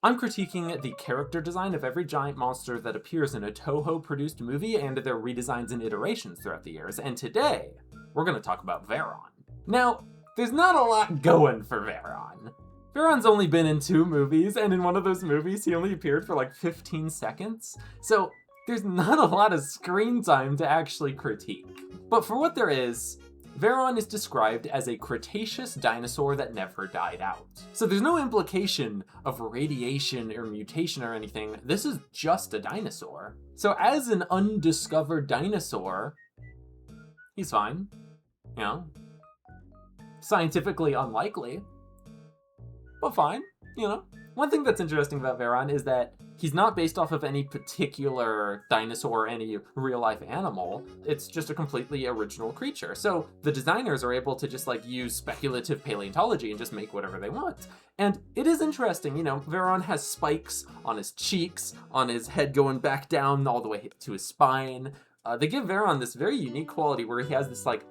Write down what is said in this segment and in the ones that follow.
I'm critiquing the character design of every giant monster that appears in a Toho-produced movie and their redesigns and iterations throughout the years, and today, we're gonna talk about Varan. Now, there's not a lot going for Varan. Varan's only been in 2 movies, and in one of those movies, he only appeared for like 15 seconds, so there's not a lot of screen time to actually critique. But for what there is, Varan is described as a Cretaceous dinosaur that never died out. So there's no implication of radiation or mutation or anything, this is just a dinosaur. So as an undiscovered dinosaur, he's fine. You know, scientifically unlikely, but fine, you know. One thing that's interesting about Varan is that he's not based off of any particular dinosaur or any real-life animal. It's just a completely original creature. So the designers are able to just like use speculative paleontology and just make whatever they want. And it is interesting, you know, Varan has spikes on his cheeks, on his head going back down all the way to his spine. They give Varan this very unique quality where he has this like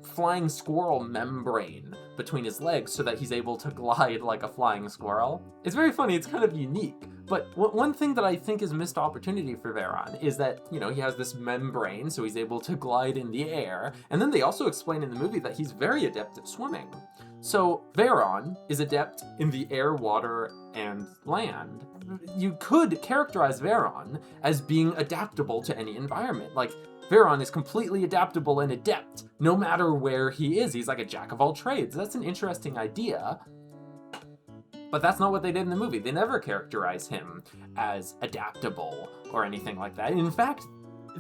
flying squirrel membrane between his legs so that he's able to glide like a flying squirrel. It's very funny, it's kind of unique. But one thing that I think is missed opportunity for Varan is that, you know, he has this membrane so he's able to glide in the air. And then they also explain in the movie that he's very adept at swimming. So Varan is adept in the air, water, and land. You could characterize Varan as being adaptable to any environment. Like, Varan is completely adaptable and adept, no matter where he is. He's like a jack of all trades. That's an interesting idea, but that's not what they did in the movie. They never characterize him as adaptable or anything like that. In fact,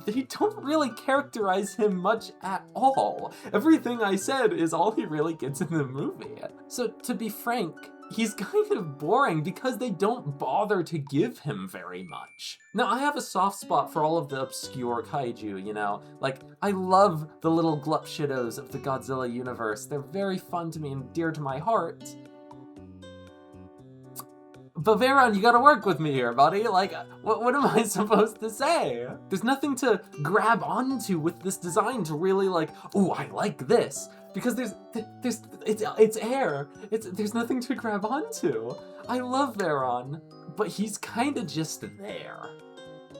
they don't really characterize him much at all. Everything I said is all he really gets in the movie. So to be frank, he's kind of boring because they don't bother to give him very much. Now, I have a soft spot for all of the obscure kaiju, you know? Like, I love the little glupshidos of the Godzilla universe. They're very fun to me and dear to my heart. But Varan, you gotta work with me here, buddy. Like, what am I supposed to say? There's nothing to grab onto with this design to really like, ooh, I like this. Because it's air. There's nothing to grab onto. I love Varan, but he's kinda just there.